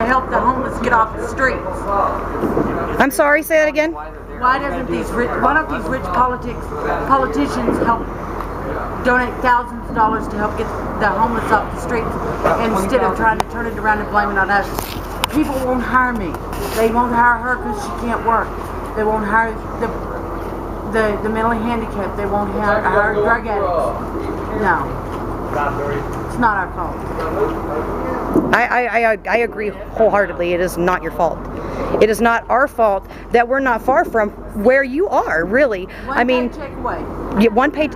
help the homeless get off the streets. I'm sorry, say that again? Why don't these rich politicians help donate thousands of dollars to help get the homeless off the streets instead of trying to turn it around and blame it on us? People won't hire me. They won't hire her because she can't work. They won't hire the mentally handicapped. They won't hire drug addicts. No. It's not our fault. I agree wholeheartedly. It is not your fault. It is not our fault that we're not far from where you are, really. One paycheck away.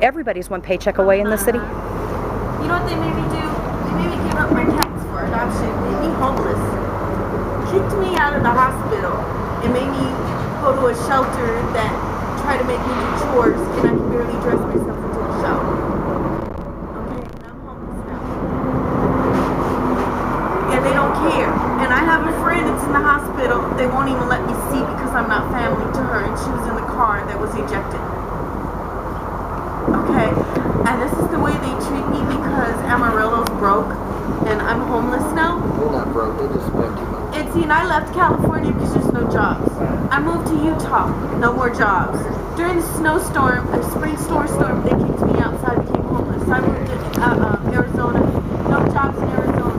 Everybody's one paycheck away in the city. You know what they made me do? They made me give up my cats for adoption. Made me homeless. Kicked me out of the hospital and made me go to a shelter that tried to make me do chores and I can barely dress myself into the shower. They don't care. And I have a friend that's in the hospital. They won't even let me see because I'm not family to her, and she was in the car that was ejected. Okay? And this is the way they treat me because Amarillo's broke and I'm homeless now. You're not broke, they just spent too much. And I left California because there's no jobs. I moved to Utah, no more jobs. During the snowstorm, a spring storm, they kicked me outside, became homeless. I moved to Arizona, no jobs in Arizona.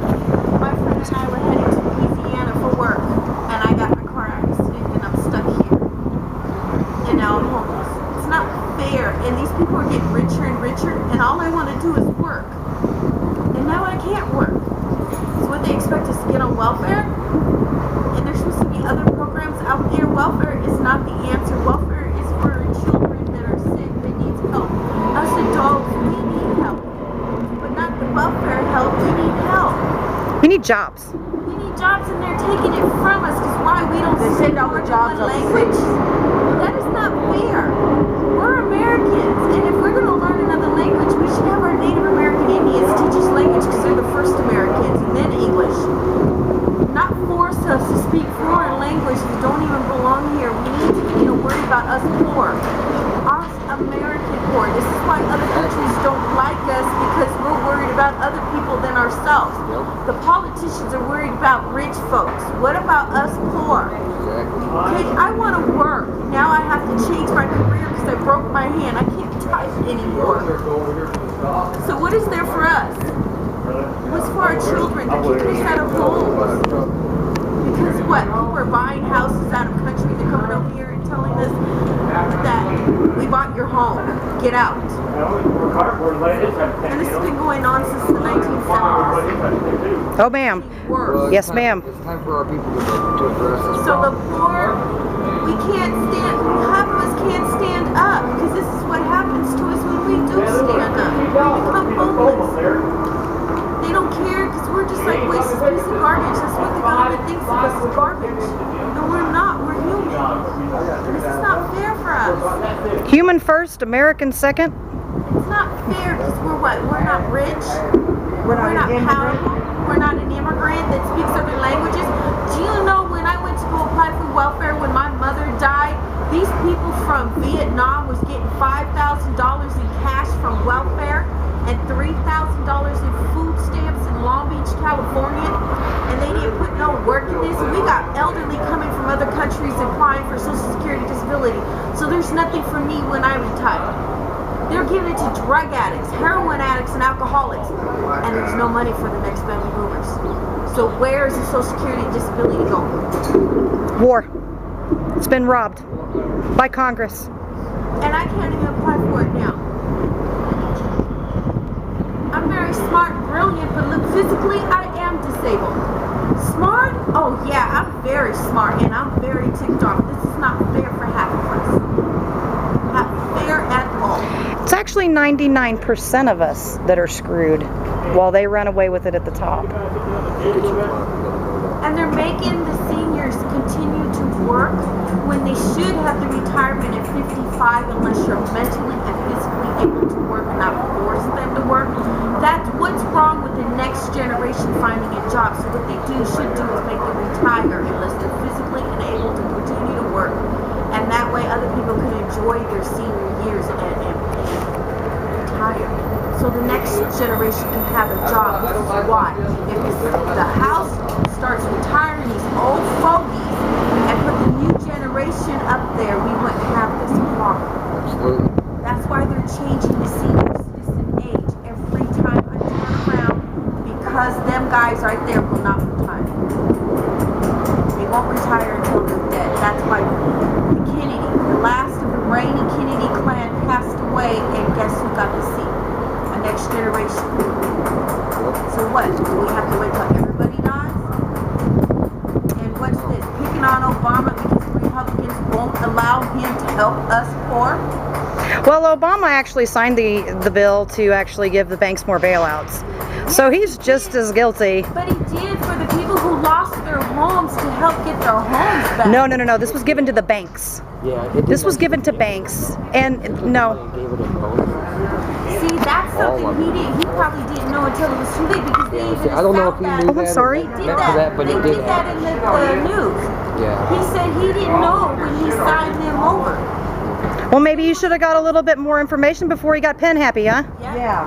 My friend and I were heading to Louisiana for work, and I got in a car accident, and I'm stuck here. And now I'm homeless. It's not fair, and these people are getting richer and richer, and all I want to do is work. And now I can't work. So what they expect us to get on welfare? And there's supposed to be other programs out there. Welfare is not the answer. Welfare is for children that are sick, that need help. Us adults, we need help. But not the welfare help, we need help. We need jobs. We need jobs and they're taking it from us because why? We don't send all the jobs one language. That is not fair. We're Americans, and if we're going to learn another language, we should have our Native American Indians teach us language because they're the first Americans, and then English. Not force us to speak foreign languages that don't even belong here. We need to worry about us poor. Us American poor. This is why other countries don't like us because we're worried about other people than ourselves. The politicians are worried about rich folks. What about us poor? Okay, I want to work. Now I have to change my career because I broke my hand. I can't type anymore. So what is there for us? What's for our children? They're keeping us out of homes. Because what? People are buying houses out of country. They're coming over here and telling us that we bought your home. Get out. And this has been going on since the 1970s. Oh, ma'am. Yes, ma'am. It's time for our people to address this. So the poor, we can't stand, half of us can't stand up because this is what happens to us when we do stand up. We become homeless. They don't care because we're just like wasted piece of garbage. That's what the government thinks of us is garbage. No, we're not. We're human. This is not fair for us. Human first, American second. It's not fair because we're what? We're not rich. We're not powerful. We're not an immigrant that speaks other languages. Do you know when I went to go apply for welfare when my mother died, these people from Vietnam was getting $5,000 in cash from welfare and $3,000 in food stamps in Long Beach, California, and they didn't put no work in this. And we got elderly coming from other countries applying for Social Security disability. So there's nothing for me when I retire. They're giving it to drug addicts, heroin addicts, and alcoholics, and there's no money for the next baby boomers. So where is the Social Security disability going? War. It's been robbed by Congress. And I can't even apply for it now. I'm very smart, brilliant, but look, physically I am disabled. Smart? Oh yeah, I'm very smart and I'm very ticked off. This is not fair for half of us. Not fair at all. It's actually 99% of us that are screwed while they run away with it at the top. And they're making the seniors continue to work when they should have the retirement at 55 unless you're mentally and physically able to work and not force them to work. That's what's wrong with the next generation finding a job. So what they should do is make them retire unless they're physically and able to continue to work. And that way other people can enjoy their senior years and retire. So the next generation can have a job. This is why. If the House starts retiring Obama because the Republicans won't allow him to help us poor? Well, Obama actually signed the bill to actually give the banks more bailouts. So he's just as guilty. But he did for the people who lost their homes to help get their homes back. No. This was given to the banks. Yeah. This was given to banks. And no. Gave it in bonus. See, that's something he probably didn't know until it was too late because they even I don't know if he knew that. that. I'm sorry? They did meant that. for that, but They it did did that happen. in the news. Yeah. He said he didn't know when he signed them over. Well, maybe you should have got a little bit more information before he got pen happy, huh? Yeah.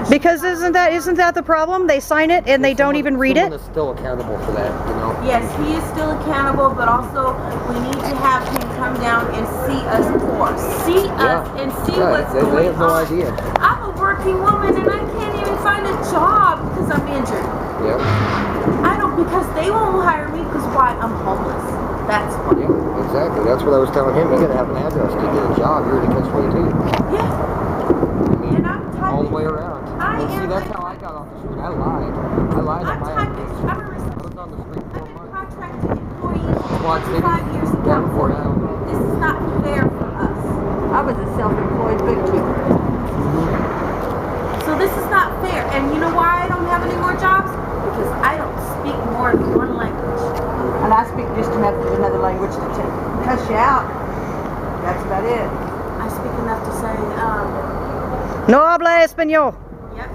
Because isn't that the problem? They sign it and they don't even read it. Someone is still accountable for that, you know. Yes, he is still accountable, but also we need to have him come down and see us poor. See us and see what's going on. They have no idea. I'm a working woman and I can't even find a job because I'm injured. Yeah. Because they won't hire me because why? I'm homeless. That's why. Yeah, exactly. That's what I was telling him. You gotta have an address to get a job. You're in catch-22. Yeah. I mean, And I'm all the typing. way around. And see, that's how I got off the street. I lied. I lied on my application. I was on the street for a month. Contracted employee Quad for City. 5 years in Yeah, California. now. This is not fair for us. I was a self-employed bookkeeper. So this is not fair. And you know why I don't have any more jobs? Because I don't speak more than one language. And I speak just enough of another language to cuss you out. That's about it. I speak enough to say, No habla español. yep.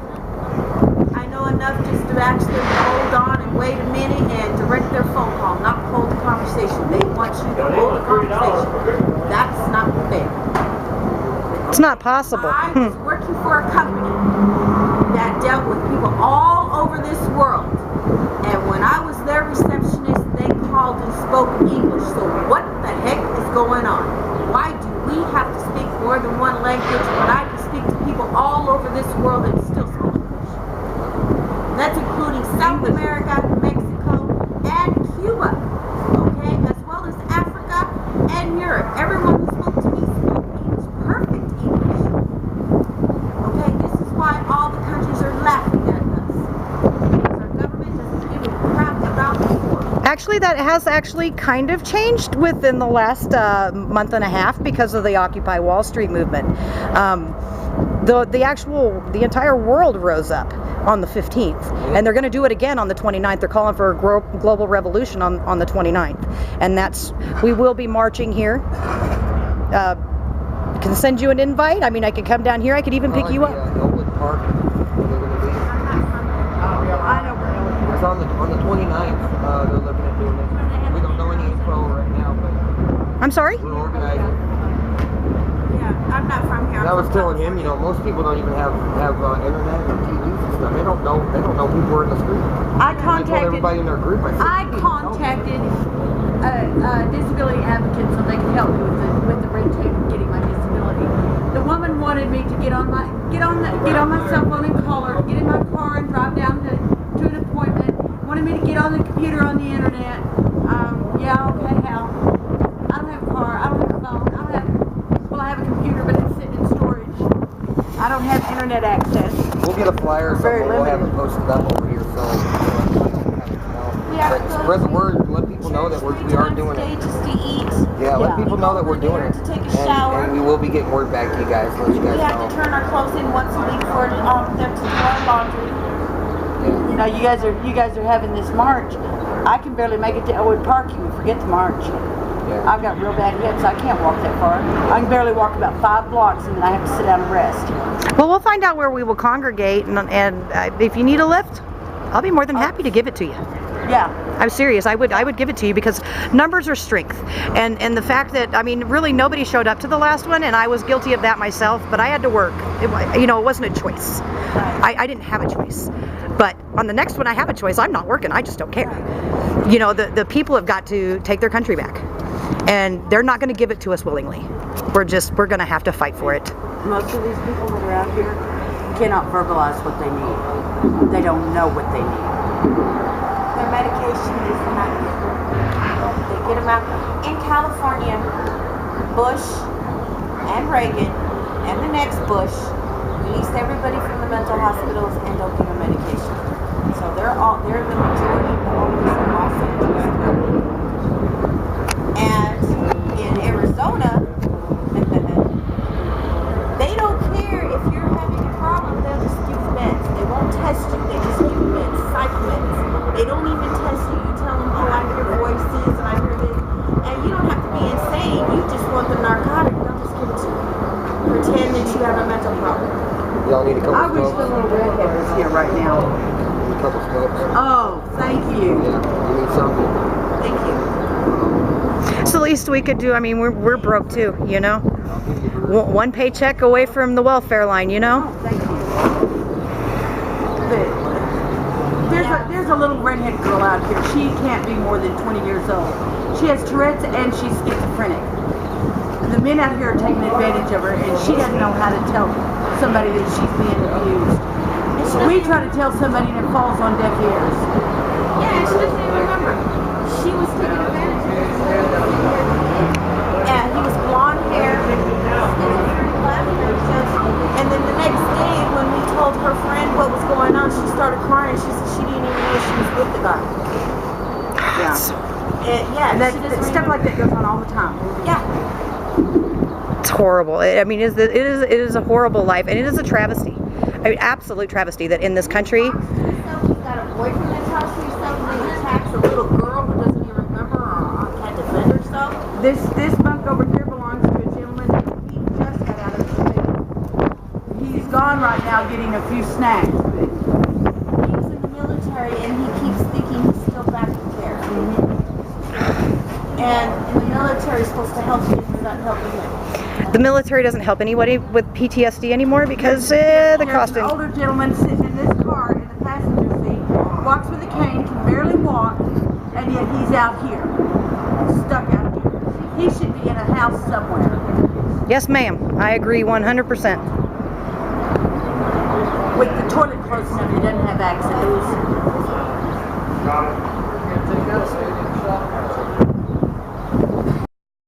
I know enough just to actually hold on and wait a minute and direct their phone call, not hold the conversation. They want you to hold the conversation. That's not fair. It's not possible. I was working for a company that dealt with people all over this world. And when I was their receptionist, they called and spoke English. So what the heck is going on? Why do we have to speak more than one language when I can speak to people all over this world and still speak English? That's including South America, Mexico, and Cuba. Okay? As well as Africa and Europe. Everyone who spoke to me spoke English, perfect English. Okay? This is why all the countries are laughing at us. Because our government doesn't give a crap about the poor. Actually, that has actually kind of changed within the last month and a half because of the Occupy Wall Street movement. The entire world rose up on the 15th, and they're going to do it again on the 29th. They're calling for a global revolution on the 29th, and we will be marching here. Can send you an invite. I mean, I could come down here. I could even pick you up. Elwood Park. Where they're gonna be. I know where Elwood It's on the 29th. They're looking at doing it. We don't know any info right now, but I'm sorry? we're organizing. Yeah, I'm not from here. And I was telling him, you know, most people don't even have internet or TVs and stuff. They don't know who we're in the street. I I told contacted everybody in their group. I contacted disability advocates so they could help me with the red tape of getting my disability. The woman wanted me to get on my cell phone and call her, get in my car and drive down to an appointment. Wanted me to get on the computer on the internet. Yeah, okay, hell. I don't have a car. I don't have a phone. I have a computer, but it's sitting in storage. I don't have internet access. We'll get a flyer or Very something. We'll have it limited. posted up over here. So Yeah, spread the word. Let people know that we are doing it. Just to eat. Yeah, let people know that we're doing it. To take a shower. And we will be getting word back to you guys. Let you We guys have know. to turn our clothes in once a week for them to do our laundry. You know, you guys are having this march. I can barely make it to Elwood Park. You forget the march. Yeah. I've got real bad hips. I can't walk that far. I can barely walk about 5 blocks, and then I have to sit down and rest. Well, we'll find out where we will congregate, and if you need a lift, I'll be more than happy to give it to you. Yeah. I'm serious. I would give it to you because numbers are strength, and the fact that, I mean, really nobody showed up to the last one, and I was guilty of that myself. But I had to work. It wasn't a choice. I didn't have a choice. But on the next one, I have a choice. I'm not working. I just don't care. You know, the people have got to take their country back, and they're not going to give it to us willingly. We're going to have to fight for it. Most of these people that are out here cannot verbalize what they need. They don't know what they need. Their medication is not good. They get them out. In California, Bush and Reagan and the next Bush released everybody from the mental hospitals and don't give them medication. So they're the majority of the owners in Los Angeles. helps. Oh, thank you. Yeah, you need something. Thank you. It's the least we could do. I mean, we're broke too, you know. One paycheck away from the welfare line, you know. Oh, thank you. There's a little redhead girl out here. She can't be more than 20 years old. She has Tourette's and she's schizophrenic. The men out here are taking advantage of her, and she doesn't know how to tell somebody that she's being abused. We try to tell somebody and it falls on deaf ears. Yeah, and she doesn't even remember. She was taken advantage of. And he was blonde hair, and then the next day when we told her friend what was going on, she started crying. She said she didn't even know she was with the guy. Yeah. Yeah, And she doesn't stuff like remember. that goes on all the time. Yeah. It's horrible. I mean, it is a horrible life, and it is a travesty. I mean, absolute travesty that in this country. He's got a boyfriend that talks to himself and then attacks a little girl who doesn't even remember or can't defend herself. This bunk over here belongs to a gentleman. He just got out of the jail. He's gone right now getting a few snacks. He was in the military and he keeps thinking he's still back in care. And the military is supposed to help him, it's not helping him. The military doesn't help anybody with PTSD anymore because the There's costing. an older gentleman sitting in this car in the passenger seat, walks with a cane, can barely walk, and yet he's out here, stuck out here. He should be in a house somewhere. Yes, ma'am. I agree 100%. With the toilet close enough, he doesn't have access.